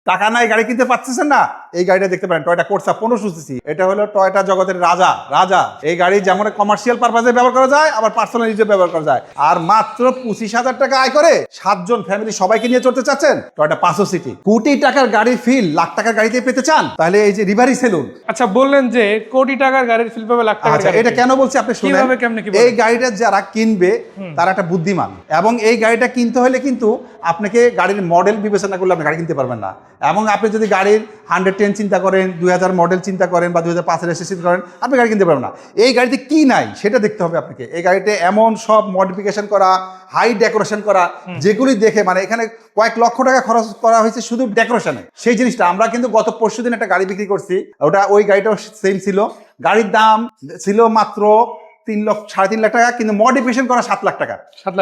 টাকা নাই গাড়ি কিনতে পারতেছেন না, এই গাড়িটা দেখতে পারেন, টয়োটা কোর্সা 1500 সিসি। এটা হলো টয়োটা জগতের রাজা রাজা। এই গাড়ি যেমন কমার্শিয়াল পারপাসে ব্যবহার করা যায়, আবার পার্সোনাল ইউজে ব্যবহার করা যায়। আর মাত্র 25,000 টাকা আয় করে 7 জন ফ্যামিলি সবাইকে নিয়ে চলতে চাচ্ছেন, টয়োটা 500 সিটি। কোটি টাকার গাড়ির ফিল লাখ টাকার গাড়িতে পেতে চান, তাহলে এই যে রিভারি সেলুন। আচ্ছা, বললেন যে কোটি টাকার গাড়ির ফিল পাবে লাখ টাকার। আচ্ছা, এটা কেন বলছি আপনি শুনেন। কিভাবে কেমনে কি এই গাড়িটা যারা কিনবে তারা একটা বুদ্ধিমান, এবং এই গাড়িটা কিনতে হলে কিন্তু আপনাকে গাড়ির মডেল বিবেচনা করলে আপনি গাড়ি কিনতে পারবেন না। এবং আপনি যদি গাড়ির 110 চিন্তা করেন, 2000 মডেল চিন্তা করেন, বা 2005 রেজিস্ট্রেশন করেন, আপনি গাড়ি কিনতে পারবেন না। এই গাড়িতে কি নাই সেটা দেখতে হবে আপনাকে। এই গাড়িতে এমন সব মডিফিকেশন করা, হাই ডেকোরেশন করা, যেগুলি দেখে মানে এখানে কয়েক লক্ষ টাকা খরচ করা হয়েছে শুধু ডেকোরেশনে। সেই জিনিসটা আমরা কিন্তু গত পরশুদিন একটা গাড়ি বিক্রি করছি, ওই গাড়িটাও সেম ছিল। গাড়ির দাম ছিল মাত্র 3 লাখ, 3.5 লাখ টাকা, কিন্তু মডিফিকেশন করা 7 লাখ টাকা।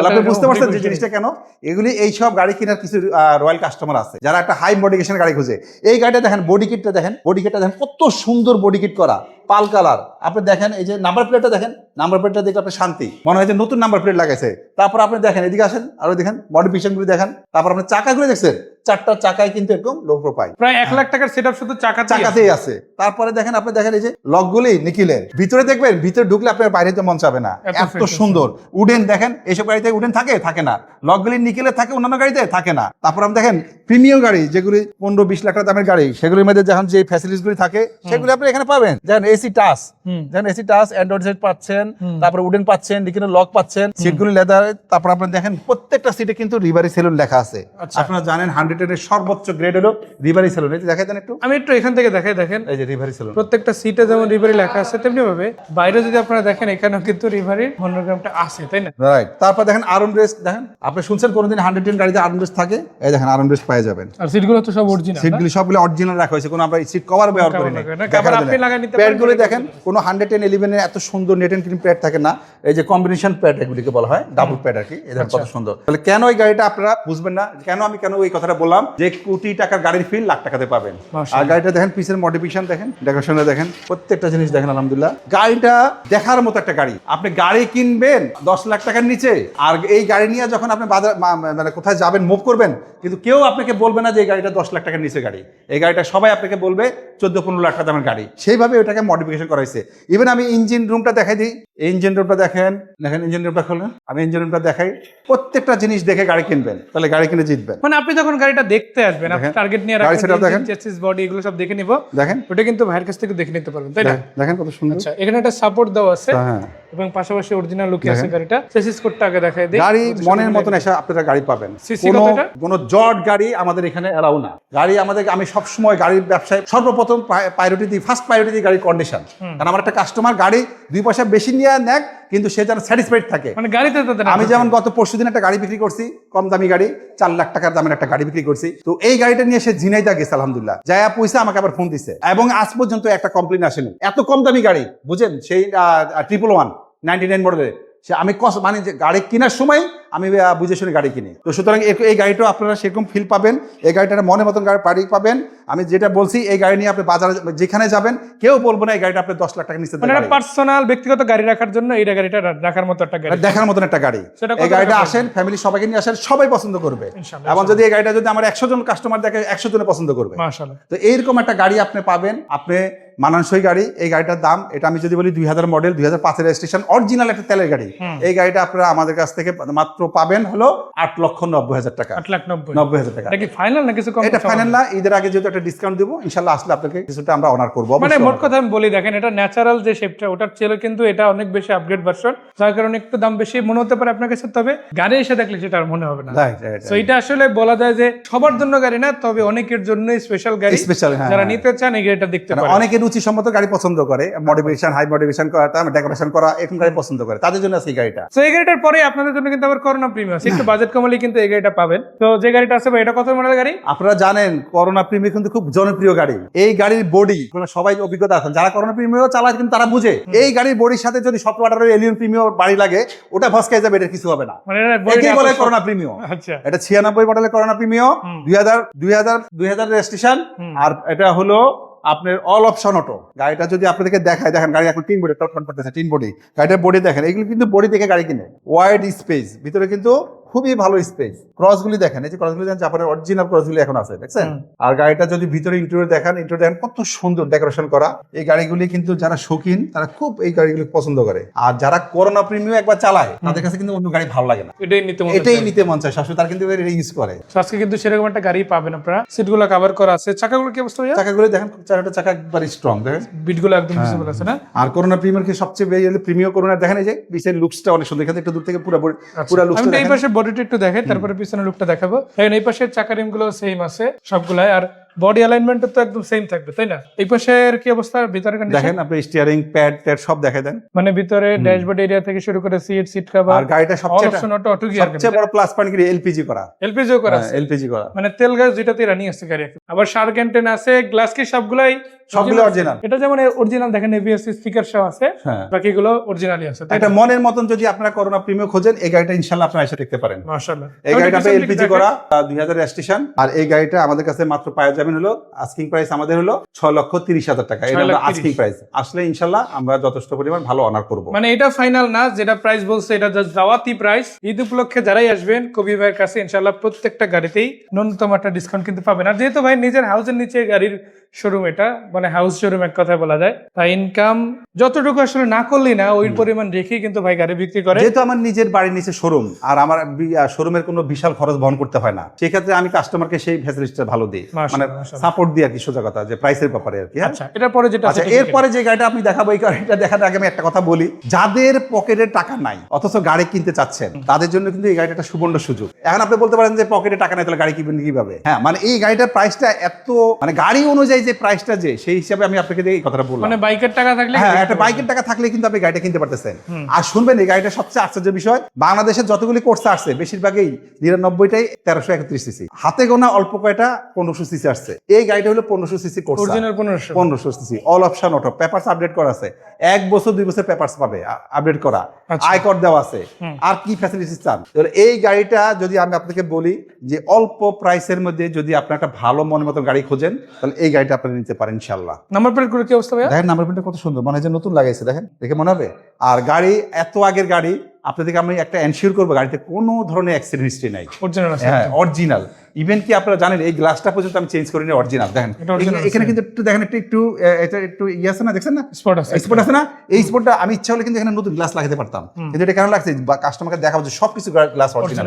আপনি বুঝতে পারছেন যে জিনিসটা কেন। এগুলি এইসব গাড়ি কেনার কিছু রয়্যাল কাস্টমার আছে যারা একটা হাই মডিফিকেশন গাড়ি খুঁজে। এই গাড়িটা দেখেন, বডি কিটটা দেখেন, কত সুন্দর বডি কিট করা, পাল কালার। আপনি দেখেন এই যে নাম্বার প্লেটটা দেখেন, নাম্বার প্লেটটা দেখলে আপনার শান্তি মনে হয় যে নতুন নাম্বার প্লেট লাগাইছে। তারপর আপনি দেখেন, এদিকে আসেন আরো দেখেন মডিফিকেশনগুলো দেখেন। তারপর আপনি চাকাগুলো দেখছেন, 4টা চাকায় কিন্তু এরকম লো প্রোফাইল, প্রায় 1 লাখ টাকার সেটআপ শুধু চাকাতেই আছে। তারপরে দেখেন, আপনি দেখেন এই যে লকগুলি নিকেলের, ভিতরে দেখবেন, ভিতরে ঢুকলে আপনার বাইরে যেতে মন চাবে না, এত সুন্দর। উডেন দেখেন, এইসব গাড়িতে উডেন থাকে না, লকগুলি নিকেলের থাকে, অন্যান্য গাড়িতে থাকে না। তারপর আপনি দেখেন প্রিমিয়াম গাড়ি যেগুলি 15-20 লাখ টাকা দামের গাড়ি, সেগুলির মধ্যে যখন যে ফ্যাসিলিটিস গুলি থাকে সেগুলি আপনি এখানে পাবেন। যেমন এসি টাচ, অ্যান্ড্রয়েড সেট পাচ্ছেন, তারপরে উডেন পাচ্ছেন, নিকেলের লক পাচ্ছেন, সিটগুলি লেদার। তারপর আপনি দেখেন প্রত্যেকটা সিটে কিন্তু রিভারি সেলুন লেখা আছে। আপনারা জানেন 100 এর সর্বোচ্চ গ্রেড হলো রিভারি সেলুন। এই দেখাই দেন একটু, আমি একটু এখান থেকে দেখাই। দেখেন এই যে রিভারি সেলুন, প্রত্যেকটা সিটে যেমন রিভারি লেখা আছে, তেমনি ভাবে বাইরে যদি আপনারা দেখেন এখানেও কিন্তু রিভারির মনোগ্রামটা আছে, তাই না? রাইট। তারপর দেখেন আর্ম রেস্ট দেখেন, আপনি শুনছেন কোনোদিন 110 গাড়িতে আর্ম রেস্ট থাকে? এই দেখেন আর্ম রেস্ট পেয়ে যাবেন। আর সিটগুলো তো সব অরিজিনাল, সিটগুলি সবগুলো অরিজিনাল রাখা হয়েছে, কোনো আমরা সিট কভার ব্যবহার করি না। আপনি লাগাই নিতে পারেন। প্যাডগুলি দেখেন, কোনো 110-11 এর এত সুন্দর নেট এন্ড ক্লিন প্যাড থাকে না। এই যে কম্বিনেশন প্যাড এগুলিকে বলা হয়, ডাবল প্যাড আর কি। এই দেখেন কত সুন্দর। তাহলে কেন এই গাড়িটা আপনারা বুঝবেন না, কেন এই কথাটা বললাম যে কোটি টাকার গাড়ির ফিল লাখ টাকাতে পাবেন। আর গাড়িটা দেখেন, পিছের মডিফিকেশন দেখেন, ডেকোরেশন দেখেন, প্রত্যেকটা জিনিস দেখেন। আলহামদুলিল্লাহ, গাড়িটা দেখার মতো একটা গাড়ি। আপনি গাড়ি কিনবেন 10 লাখ টাকার নিচে, আর এই গাড়ি নিয়ে যখন আপনি বাজার মানে কোথায় যাবেন, মুভ করবেন, কিন্তু কেউ আপনাকে বলবে না যে এই গাড়িটা 10 লাখ টাকার নিচে গাড়ি। এই গাড়িটা সবাই আপনাকে বলবে 14-15 লাখ টাকা দামের গাড়ি। সেইভাবে ওটাকে মডিফিকেশন করা হয়েছে। ইভেন আমি ইঞ্জিন রুমটা দেখাই দিই, ইঞ্জিন রুমটা দেখেন, ইঞ্জিন রুমটা খোলেন, আমি ইঞ্জিন রুমটা দেখাই। প্রত্যেকটা জিনিস দেখে গাড়ি কিনবেন, তাহলে গাড়ি কিনে জিতবেন। মানে আপনি যখন গাড়িটা দেখতে আসবেন, আপনি টার্গেট নিয়ে রাখবেন, চেসিস বডি এগুলো সব দেখে নিব, দেখেন ওটা কিন্তু ভাইয়ের কাছ থেকে দেখে নিতে পারবেন, তাই না? দেখেন কত সুন্দর। আচ্ছা, এখানে একটা সাপোর্ট দেওয়া আছে, এবং পাশাপাশি অরিজিনাল লুকে আছে গাড়িটা। চেসিস কোডটা আগে দেখাই দেই। গাড়ি মনের মতন এসে আপনারা গাড়ি পাবেন। কোনো জট গাড়ি আমাদের এখানে এলাও না। গাড়ি আমাদের, আমি সবসময় গাড়ির ব্যবসায় সর্বপ্রথম প্রায়োরিটি দিই, ফার্স্ট প্রায়োরিটি দিই গাড়ির কন্ডিশন। কারণ আমার একটা কাস্টমার গাড়ি 2 পয়সা বেশি নিয়ে নেক, কিন্তু সে যেন স্যাটিসফাইড থাকে। মানে গাড়িতে আমি যেমন গত পরশুদিন একটা গাড়ি বিক্রি করছি, কম দামি গাড়ি, 4 লাখ টাকার দামের একটা গাড়ি বিক্রি করছি। তো এই গাড়িটা নিয়ে সে ঝিনাইদা গেছে, আলহামদুলিল্লাহ, যায়া পয়সা আমাকে আবার ফোন দিছে, এবং আজ পর্যন্ত একটা কমপ্লেন আসেনি। এত কম দামি গাড়ি, বুঝেন, সেই 111 99 মডেলের। সে আমি মানে যে গাড়ি কেনার সময় আমি বুঝে শুনে গাড়ি কিনি। তো সুতরাং এই গাড়িটাও আপনারা সেরকম ফিল পাবেন। এই গাড়িটার মনের মতন গাড়ি পাবেন। আমি যেটা বলছি, এই গাড়ি নিয়ে আপনি বাজারে যেখানে যাবেন, কেউ বলবো না এই গাড়িটা আপনি 10 লাখ টাকা নিচে। মানে পার্সোনাল ব্যক্তিগত গাড়ি রাখার জন্য এই গাড়িটা রাখার মতো একটা গাড়ি, দেখার মতন একটা গাড়ি। এই গাড়িটা আসেন, ফ্যামিলি সবাইকে নিয়ে আসেন, সবাই পছন্দ করবে। এবং যদি এই গাড়িটা যদি আমার 100 জন কাস্টমার দেখে, 100 জনে পছন্দ করবে। মাশাআল্লাহ। তো এইরকম একটা গাড়ি আপনি পাবেন, আপনি মানানসই গাড়ি। এই গাড়িটার দাম, এটা আমি যদি বলি 2000 মডেল, 2005 রেজিস্ট্রেশন, অরিজিনাল একটা তেলের গাড়ি। এই গাড়িটা আপনারা আমাদের কাছ থেকে মাত্র পাবেন হলো 8,90,000 টাকা। 8,90,000 টাকা। এটা কি ফাইনাল না কিছু কম? এটা ফাইনাল না, ঈদের আগে যেহেতু একটা ডিসকাউন্ট দেব, ইনশাআল্লাহ আসলে আপনাকে কিছুটা আমরা অনার করব। মানে মোট কথা আমি বলি, দেখেন এটা ন্যাচারাল যে শেপটা, ওটার চেয়ে কিন্তু এটা অনেক বেশি আপগ্রেড ভার্সন, যার কারণে একটু দাম বেশি মনে হতে পারে আপনার কাছে, তবে গাড়ি এসে দেখলে সেটা আর মনে হবে না। সো এটা আসলে বলা যায় যে সবার জন্য গাড়ি না, তবে অনেকের জন্য স্পেশাল গাড়ি, যারা নিতে চান এই গাড়িটা দেখতে পারেন। অনেকে রুচিসম্মত গাড়ি পছন্দ করে, মডিফিকেশন, হাই মডিফিকেশন করা, ডেকোরেশন করা, এরকম গাড়ি পছন্দ করে, তাদের জন্য আছে এই গাড়িটা। সো এই গাড়িটার পরে আপনাদের জন্য কিন্তু আবার করোনা প্রিমিয়াম আছে, একটু বাজেট কমালে কিন্তু এই গাড়িটা পাবেন। তো যে গাড়িটা আছে ভাই, এটা কত মডেলের গাড়ি? আপনারা জানেন করোনা প্রিমিয়াম কিন্তু খুব জনপ্রিয় গাড়ি। এই গাড়ির বডি সবাই অভিজ্ঞতা আছেন, যারা করোনা প্রিমিয়াম চালায় কিন্তু তারা বুঝে, এই গাড়ির বডির সাথে যদি 17-18 এলিয়ন প্রিমিয়াম বাড়ি লাগে, ওটা ভস্কাই যাবে, এটা কিছু হবে না। মানে এটাই বলে করোনা প্রিমিয়াম। আচ্ছা, এটা 96 মডেলের করোনা প্রিমিয়াম, 2000 রেজিস্ট্রেশন, আর এটা হলো আপনার অল অপশন অটো। গাড়িটা যদি আপনাদেরকে দেখায়, দেখেন গাড়ি এখন 3 বডি টপ করতেছে, 3 বডি। গাড়িটার বডি দেখেন, এগুলো কিন্তু বডি দেখে গাড়ি কিনে। ওয়াইড স্পেস, ভিতরে কিন্তু খুবই ভালো স্পেস। ক্রসগুলি দেখেন, এই যে ক্রসগুলি দেখেন জাপানের অরিজিনাল ক্রসগুলি এখন আছে, দেখছেন? আর গাড়িটা যদি ভিতরে ইন্টেরিয়র দেখেন কত সুন্দর ডেকোরেশন করা। এই গাড়িগুলি কিন্তু যারা শৌখিন তারা খুব এই গাড়িগুলি পছন্দ করে, আর যারা করোনা প্রিমিয়াম একবার চালায় তাদের কাছে কিন্তু অন্য গাড়ি ভালো লাগে না, এটাই নিতে মন চায় সবসময়, তার কিন্তু এটা ইউজ করে। আজকে কিন্তু সেরকম একটা গাড়ি পাবেন আপনারা। সিটগুলো কভার করা আছে, চাকাগুলো কি অবস্থা ভাইয়া? চাকাগুলো দেখেন, চারটা চাকা একবার স্ট্রং, দেখেন বিটগুলো একদম ভিজিবল আছে না? আর করোনা প্রিমিয়ার কি সবচেয়ে প্রিমিয়াম করোনা দেখেন, এই যে পিছের লুকসটা অনেক সুন্দর, এখানে একটু দূর থেকে পুরো লুকসটা দেখেন। এই পাশে বডিটা একটু দেখেন, তারপরে পিছনের লুকটা দেখাবো। দেখেন এই পাশের চাকা রিমগুলো সেম আছে সবগুলাই, আর বডি অ্যালাইনমেন্ট তো একদম সেম থাকবে, তাই না? এই পাশের কি অবস্থা, ভিতরে কন্ডিশন দেখেন, আপনি স্টিয়ারিং প্যাড ট্যাড সব দেখাই দেন, মানে ভিতরে ড্যাশবোর্ড এরিয়া থেকে শুরু করে সিট কভার। আর গাড়িটা সবচেয়ে অটো গিয়ার, সবচেয়ে বড় প্লাস পয়েন্ট কি এলপিজি করা, এলপিজিও করা আছে, এলপিজি করা, মানে তেল গ্যাস দুইটাতে রানিং আছে গাড়ি। আবার শার্ক অ্যান্টেনা আছে, গ্লাস কি সবগুলাই অরিজিনাল। এটা যেমন অরিজিনাল দেখেন, এবিএস স্টিকার সহ আছে, বাকিগুলো অরিজিনালি আছে। একটা মনের মতন যদি আপনারা করোনা প্রিমিয়াম খোঁজেন, এই গাড়িটা ইনশাআল্লাহ আপনারা এসে দেখতে পারেন। মাশাআল্লাহ, এই গাড়িটা এলপিজি করা 2000 রেজিস্ট্রেশন, আর এই গাড়িটা আমাদের কাছে মাত্র পাওয়া যাবেন হলো আস্কিং প্রাইস আমাদের হলো 6,30,000 টাকা। এটা হলো আস্কিং প্রাইস, আসলে ইনশাআল্লাহ আমরা যথেষ্ট পরিমাণ ভালো অনার করব। মানে এটা ফাইনাল না, যেটা প্রাইস বলছে এটা জাস্ট যাওয়াতি প্রাইস। ঈদ উপলক্ষে যারাই আসবেন কবির ভাইয়ের কাছে ইনশাআল্লাহ প্রত্যেকটা গাড়িতেই ন্যূনতম একটা ডিসকাউন্ট কিন্তু পাবেন। আর যেহেতু ভাই নিজের হাউসের নিচে গাড়ির শোরুম, এটা মানে হাউস শোরুম এক কথায় বলা যায়, তাই ইনকাম যতটুকু আসলে না করলেই না ওই পরিমাণ রেখেই কিন্তু ভাই গাড়ি বিক্রি করে। যেহেতু আমার নিজের বাড়ির নিচে শোরুম, আর আমার শোরুমের কোনো বিশাল খরচ বহন করতে হয় না, সেই ক্ষেত্রে আমি কাস্টমারকে সেই ফ্যাসিলিটিটা ভালো দিই, মানে সাপোর্ট দিই আর কি, সোজা কথা যে প্রাইসের ব্যাপারে আর কি। আচ্ছা, এটার পরে যেটা আছে, এরপরে যে গাড়িটা আপনি দেখাবো, এই গাড়িটা দেখার আগে আমি একটা কথা বলি, যাদের পকেটে টাকা নাই অথচ গাড়ি কিনতে চাচ্ছেন তাদের জন্য কিন্তু এই গাড়িটা একটা সুবর্ণ সুযোগ। এখন আপনি বলতে পারেন যে পকেটে টাকা নাই, তাহলে গাড়ি কিনবেন কিভাবে? হ্যাঁ, মানে এই গাড়িটার প্রাইসটা এত, মানে গাড়ি অনুযায়ী যে প্রাইসটা, যে সেই হিসাবে আমি আপনাকে এই কথাটা বললাম। মানে বাইকের টাকা থাকলে, হ্যাঁ, একটা বাইকের টাকা থাকলে কিন্তু আপনি গাড়িটা কিনতে পারতেছেন। আর শুনবেন, এই গাড়িটা সবচেয়ে আশ্চর্য বিষয়, বাংলাদেশের যতগুলি কোর্স আসছে বেশিরভাগই 99টাই 1331 সিসি, হাতে গোনা অল্প কয়টা 1500 সিসি আসছে। এই গাড়িটা হলো 1500 CC course, original 1500 CC, all option auto, papers update করা আছে, 1 বছর 2 বছর পেপারস পাবে আপডেট করা, আয়কর দেওয়া আছে, আর কি ফ্যাসিলিটিস চান। এই গাড়িটা যদি আমি আপনাকে বলি যে অল্প প্রাইসের মধ্যে যদি আপনি একটা ভালো মনের মতো গাড়ি খোঁজেন, তাহলে এই গাড়িটা আপনি নিতে পারেন ইনশাআল্লাহ। নাম্বার প্লেট করে কি অবস্থা ভাই? দেখেন নাম্বার প্লেটটা কত সুন্দর, মনে হয় যে নতুন লাগাইছে, দেখেন দেখে মনে হবে। আর গাড়ি এত আগের গাড়ি, আপনাদেরকে আমি একটা এনশিওর করবো গাড়িতে কোনো ধরনের অ্যাক্সিডেন্ট হিস্ট্রি নাই, অরিজিনাল আছে। হ্যাঁ, অরিজিনাল। ইভেন কি আপনারা জানেন এই গ্লাসটা পর্যন্ত আমি চেঞ্জ করিনি, অরিজিনাল। দেখেন এখানে কিন্তু একটু দেখেন, একটু এটা একটু ইয়ে আছে না, দেখছেন না, স্পট আছে না? এই স্পটটা আমি ইচ্ছা হলে কিন্তু এখানে নতুন গ্লাস লাগাতে পারতাম, কিন্তু এটা কেন লাগছে, কাস্টমারকে দেখাবো যে সবকিছু গ্লাস অরিজিনাল।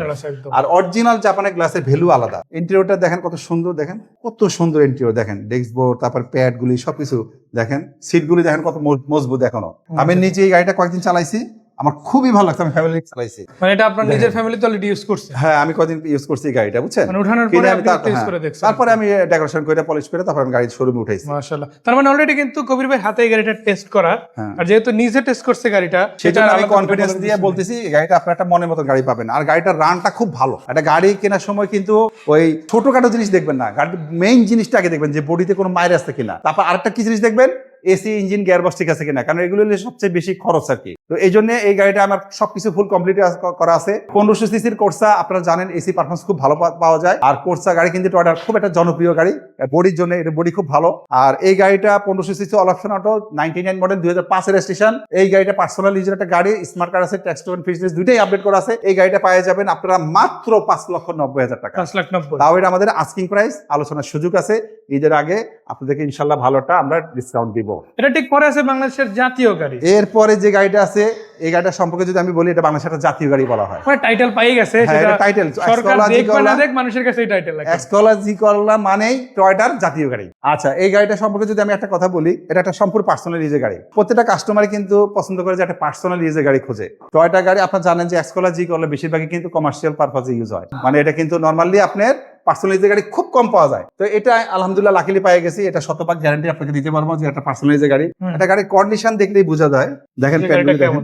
আর অরিজিনাল জাপানের গ্লাসের ভ্যালু আলাদা। ইন্টেরিয়রটা দেখেন কত সুন্দর, দেখেন কত সুন্দর ইন্টেরিয়র, দেখেন ডেস্কবোর্ড, তারপর প্যাড গুলি সবকিছু দেখেন, সিটগুলি দেখেন কত মজবুত এখনো। আমি নিজে এই গাড়িটা কয়েকদিন চালাইছি, আমার খুবই ভালো লাগছে, আমি ফ্যামিলি চালাইছি। মানে এটা আপনার নিজের ফ্যামিলি তো অলরেডি ইউজ করছে? হ্যাঁ, আমি কদিন ইউজ করছি এই গাড়িটা, বুঝছেন? মানে উঠানোর পরে আপনি টেস্ট করে দেখছেন? তারপরে আমি ডেকোরেশন করে পলিশ করে তারপর আমি গাড়ি শোরুমে উঠাইছি। মাশাআল্লাহ, তার মানে অলরেডি কিন্তু কবির ভাই হাতে এই গাড়িটা টেস্ট করা, আর যেহেতু নিজে টেস্ট করছে গাড়িটা, সেটা আমি কনফিডেন্স দিয়ে বলতেছি এই গাড়িটা আপনার একটা মনের মতো গাড়ি পাবেন। আর গাড়িটার রানটা খুব ভালো। একটা গাড়ি কেনার সময় কিন্তু ওই ছোটখাটো জিনিস দেখবেন না, গাড়ির মেইন জিনিসটা আগে দেখবেন যে বডিতে কোনো মাইর আছে কিনা, তারপর আরেকটা কি জিনিস দেখবেন, এসি, ইঞ্জিন, গিয়ারবক্স ঠিক আছে কিনা, কারণ এগুলো হলে সবচেয়ে বেশি খরচ আর কি। তো এই জন্য এই গাড়িটা আমার সবকিছু ফুল কমপ্লিট করা আছে। 1500 সিসির কোর্সা, আপনারা জানেন এসি পারফরমেন্স খুব ভালো পাওয়া যায়। আর কোর্সা গাড়ি কিন্তু টয়টার খুব একটা জনপ্রিয় গাড়ি বডির জন্য, এটা বডি খুব ভালো। আর এই গাড়িটা 1500 CC all option auto, 99 model, 2005 এর রেজিস্ট্রেশন। এই গাড়িটা পার্সোনাল ইউজের একটা গাড়ি, স্মার্ট কার্ড আছে, ট্যাক্স টোকেন ফিটনেস দুইটাই আপডেট করা আছে। এই গাড়িটা পাওয়া যাবেন আপনারা মাত্র 5,90,000 টাকা। 5,90,000, তাও এটা আমাদের আস্কিং প্রাইস, আলোচনার সুযোগ আছে। ঈদের আগে আপনাদেরকে ইনশাল্লাহ ভালোটা আমরা ডিসকাউন্ট দিব। এটা ঠিক পরে আছে বাংলাদেশের জাতীয় গাড়ি। এরপরে যে গাড়িটা আছে, এই গাড়িটা সম্পর্কে যদি আমি বলি, এটা বাংলাদেশের একটা জাতীয় গাড়ি বলা হয়। মানে টাইটেল পাই গেছে, সেটা টাইটেল সরকার দেখবে না দেখ, মানুষের কাছে এই টাইটেল লাগে। এক্সকোলা করলা মানেই টয়টার জাতীয় গাড়ি। আচ্ছা, এই গাড়িটা সম্পর্কে যদি আমি একটা কথা বলি, এটা একটা সম্পূর্ণ পার্সোনাল ইউজের গাড়ি। প্রত্যেকটা কাস্টমারই কিন্তু পছন্দ করে যে একটা পার্সোনাল ইউজের গাড়ি খোঁজে। টয়টা গাড়ি আপনারা জানেন যে এক্সকোলা বেশিরভাগই কিন্তু কমার্শিয়াল পারপাজে ইউজ হয়, মানে এটা কিন্তু নরমালি আপনার পার্সোনালাইজের গাড়ি খুব কম পাওয়া যায়। তো এটা আলহামদুলিল্লাহ লাকিলি পেয়ে গেছি। এটা 100% গ্যারান্টি আপনাকে দিতে পারবো যে একটা পার্সোনালাইজের গাড়ি। এটা গাড়ির কন্ডিশন দেখলেই বোঝা যায়। দেখেন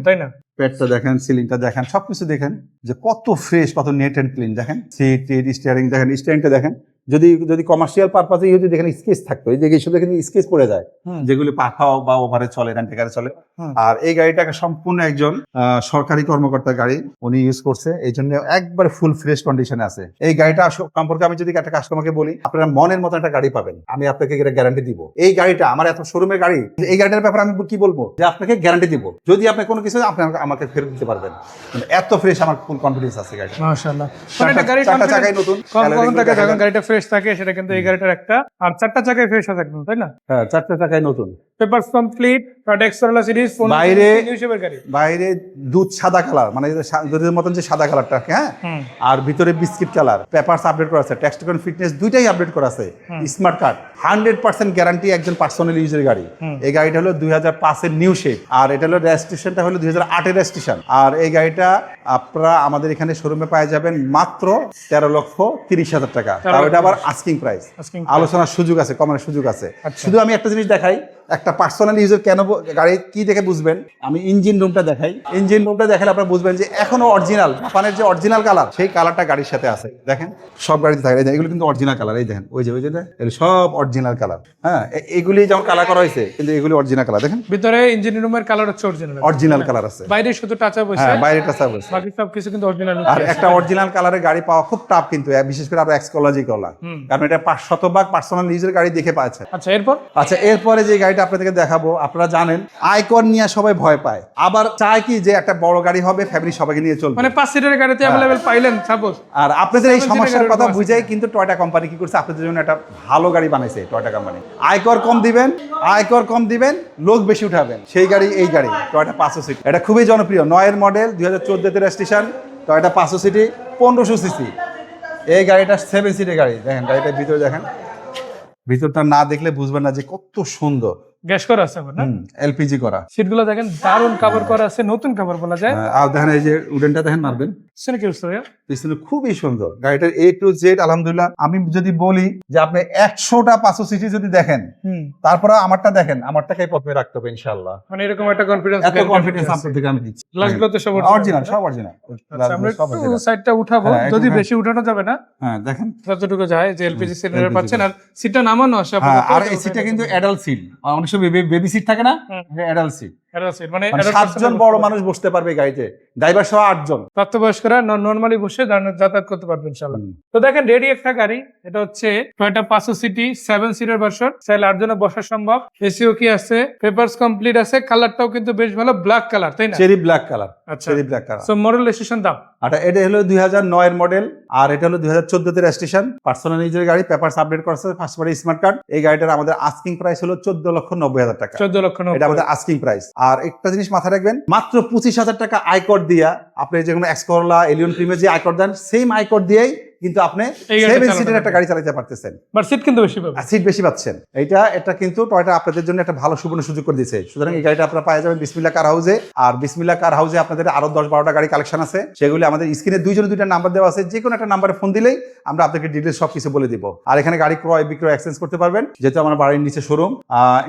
তাই না, পেটটা দেখেন, সিলিংটা দেখেন, সবকিছু দেখেন যে কত ফ্রেশ, কত নেট এন্ড ক্লিন। দেখেন সিট, স্টিয়ারিং দেখেন, স্টিয়ারিংটা দেখেন যদি যদি কমার্শিয়াল পারপাসে ইউজ এখানে স্কেচ থাকতো, এই যে শুধু এখানে স্কেচ পড়ে যায়, যেগুলি পাখা বা ওভারে চলে, রেন্টেকারে চলে। আর এই গাড়িটাকে সম্পূর্ণ একজন সরকারি কর্মকর্তার গাড়ি উনি ইউজ করছে, এই জন্য একবার ফুল ফ্রেশ কন্ডিশনে আছে। এই গাড়িটা সম্পর্কে আমি যদি একটা কাস্টমারকে বলি, আপনারা মনের মতো একটা গাড়ি পাবেন, আমি আপনাকে এটা গ্যারান্টি দিব। এই গাড়িটা আমার এত শোরুমের গাড়ি, এই গাড়িটার ব্যাপারে আমি কি বলবো যে আপনাকে গ্যারান্টি দিব, যদি আপনি কোনো কিছু আপনি আমাকে ফেরত দিতে পারবেন। এত ফ্রেশ, আমার ফুল কনফিডেন্স আছে গাড়িটা। মাশাআল্লাহ, মানে এটা গাড়ি চারটা চাকাই নতুন, কম টাকা যখন গাড়িটা ফ্রেশ থাকে সেটা কিন্তু এই গাড়িটার একটা, আর চারটা চাকায় ফ্রেশ আছে একদম, তাই না? হ্যাঁ, চারটা চাকাই নতুন, পেপারস কমপ্লিট, এক্সট্রা সিরিজ, বাইরে হিসেবের গাড়ি, বাইরে দুধ সাদা কালার, মানে দুধের মতন যে সাদা কালারটা, হ্যাঁ, আর ভিতরে বিস্কিট কালার, পেপারস আপডেট করা আছে, ট্যাক্স টোকেন ফিটনেস দুইটাই আপডেট করা আছে, স্মার্ট কার্ড, 100% গ্যারান্টি, একজন পার্সোনাল ইউজের গাড়ি। এই গাড়িটা হলো 2005-এর নিউ শেপ, আর এটা হলো রেজিস্ট্রেশনটা হলো 2008-এর রেজিস্ট্রেশন। আর এই গাড়িটা আপনারা আমাদের এখানে শোরুমে পাওয়া যাবেন মাত্র 13,30,000 টাকা। তাও এটা আবার আস্কিং প্রাইস, আলোচনার সুযোগ আছে, কমানোর সুযোগ আছে। শুধু আমি একটা জিনিস দেখাই, একটা পার্সোনাল ইউজার কেন গাড়ি কি দেখে বুঝবেন, আমি ইঞ্জিন রুমটা দেখাই। ইঞ্জিন রুমটা দেখালে আপনারা বুঝবেন যে এখনো অরিজিনাল জাপানের যে অরিজিনাল কালার, সেই কালারটা গাড়ির সাথে আছে। দেখেন সব গাড়িতে থাকে, এগুলো কিন্তু অরিজিনাল কালার। এই দেখেন ওই যে এগুলো সব অরিজিনাল কালার। হ্যাঁ, এগুলি যেমন কালার করা হয়েছে, কিন্তু এগুলি অরিজিনাল কালার। দেখেন ভিতরে ইঞ্জিন রুমের কালার হচ্ছে অরিজিনাল কালার আছে, বাইরে শুধু টাচ আপ হয়েছে। হ্যাঁ, বাইরে টাচ আপ হয়েছে, বাকি সব কিছু কিন্তু অরিজিনাল। আর একটা অরিজিনাল কালারের গাড়ি পাওয়া খুব টাফ, কিন্তু বিশেষ করে আরো এক্সকোলজি কলা, কারণ এটা 500 পার্সোনাল ইউজের গাড়ি দেখে পাচ্ছে। আচ্ছা, এরপরে যে গাড়িটা আপনাদেরকে দেখাবো, আপনারা জানেন আইকর নিয়ে সবাই ভয় পায়, আবার চায় কি যে একটা বড় গাড়ি হবে, ফ্যামিলি সবাইকে নিয়ে চলবে, মানে 5 সিটের গাড়িতে अवेलेबल পাইলেন সাপোজ। আর আপনাদের এই সমস্যার কথা বুঝাই কিন্তু টয়োটা কোম্পানি কি করছে, আপনাদের জন্য একটা ভালো গাড়ি বানাইছে টয়োটা কোম্পানি। আয়কর কম দিবেন, লোক বেশি উঠাবেন, সেই গাড়ি এই গাড়ি টয়োটা 500 সিটি। এটা খুবই জনপ্রিয়, 9-এর মডেল, 2014-তে রেজিস্ট্রেশন, টয়োটা 500 সিটি, 1500 সিসি। এই গাড়িটা 7 সিটের গাড়ি। দেখেন গাড়িটার ভিতরে, দেখেন ভিতরটা না দেখলে বুঝবেন না যে কত সুন্দর। গ্যাস করা আছে না, এলপিজি করা। সিটগুলো দেখেন দারুন কভার করা আছে, নতুন কভার বলা যায়। আর দেখেন এই যে উডেনটা দেখেন, মারবেন পিছনে কি অবস্থা? পিছনে খুবই সুন্দর। গাড়িটার A to Z আলহামদুলিল্লাহ। আমি যদি বলি যে আপনি 100টা 500 সিসি যদি দেখেন, তারপরে আমারটা দেখেন, আমারটাকেই প্রথমে রাখতে হবে ইনশাআল্লাহ। মানে এরকম একটা কনফিডেন্স, এত কনফিডেন্স আপনাদের থেকে আমি দিচ্ছি। গ্লাসগুলো তো সব অরিজিনাল, সব অরিজিনাল। আমরা একটু সাইডটা উঠাবো, যদি বেশি উঠানো যাবে না। হ্যাঁ, দেখেন যতটুকু যায় যে এলপিজি সিলিন্ডার পাচ্ছেন, আর সিটটা নামানো আছে। আর এই সিটটা কিন্তু অ্যাডাল্ট সিট, অনেক সময় বেবি সিট থাকে না, অ্যাডাল্ট সিট, মানে 7 জন বড় মানুষ বসতে পারবে গাড়িতে, ড্রাইভার সহ 8 জন। প্রাপ্তবয়স্করা নরমালি বসে যাতায়াত করতে পারবে ইনশাআল্লাহ। তো দেখেন রেডি একটা গাড়ি, এটা হচ্ছে টয়োটা 500 সিটি 7 সিটার ভার্সন, চাইলে 8 জনে বসা সম্ভব। এসিও কি আছে, পেপারস কমপ্লিট আছে, কালারটাও কিন্তু বেশ ভালো, ব্ল্যাক কালার, তাই না? Cherry black colour. আচ্ছা, cherry black colour. So model registration দাম, আচ্ছা, এটা হলো 2009-এর মডেল, আর এটা হলো 2014-তে রেজিস্ট্রেশন, পার্সোনাল ইউজের গাড়ি, পেপারস আপডেট করছে, ফার্স্ট পার্টি স্মার্ট কার্ড। এই গাড়িটার আমাদের আস্কিং প্রাইস হলো 14,90,000 টাকা। 14,90,000 এটা আমাদের আস্কিং প্রাইস। আর একটা জিনিস মাথায় রাখবেন, মাত্র 25,000 টাকা আয়কর দিয়া আপনি যে কোনো এক্সকোরলা, এলিয়ন প্রিমিয়ার যে আয়কর দেন, সেম আয়কর দিয়েই কিন্তু আপনি 7 সিটের একটা গাড়ি চালাতে পারতেছেন, বাট সিট কিন্তু বেশি পাবেন, সিট বেশি পাচ্ছেন। এটা কিন্তু টয়োটা আপনাদের জন্য একটা ভালো সুবর্ণ সুযোগ করে দিয়েছে। সুতরাং এই গাড়িটা আপনারা পাওয়া যাবেন বিসমিল্লাহ কার হাউসে। আর বিসমিল্লাহ কার হাউসে আপনাদের আরো 10-12টা গাড়ি কালেকশন আছে, সেগুলি আমাদের স্ক্রিনে দুইটা নাম্বার দেওয়া আছে, যে কোনো একটা নাম্বারে ফোন দিলেই আমরা আপনাকে ডিটেইলস সবকিছু বলে দিব। আর এখানে গাড়ি ক্রয় বিক্রয় এক্সচেঞ্জ করতে পারবেন, যেহেতু আমার বাড়ির নিচে শোরুম।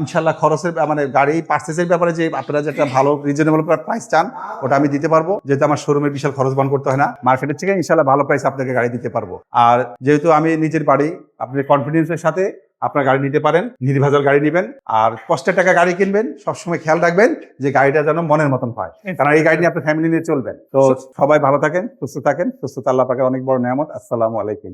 ইনশাল্লাহ খরচের মানে গাড়ি পার্চেসের ব্যাপারে যে আপনারা যে একটা ভালো রিজনেবল প্রাইস চান, ওটা আমি দিতে পারবো, যেহেতু আমার শোরুমের বিশাল খরচ বহন করতে হয় না, মার্কেটের থেকে ইনশাল্লাহ ভালো প্রাইস আপনাকে গাড়ি দিতে পারবো। আর যেহেতু আমি নিজের বাড়ি, আপনি কনফিডেন্সের সাথে আপনার গাড়ি নিতে পারেন, নির্ভেজাল গাড়ি নেবেন। আর কষ্টের টাকা গাড়ি কিনবেন, সবসময় খেয়াল রাখবেন যে গাড়িটা যেন মনের মতন পায়, কারণ এই গাড়ি নিয়ে আপনার ফ্যামিলি নিয়ে চলবেন। তো সবাই ভালো থাকেন, সুস্থ থাকেন। সুস্থতা আল্লাহ পাকের অনেক বড় নিয়ামত। আসসালামু আলাইকুম।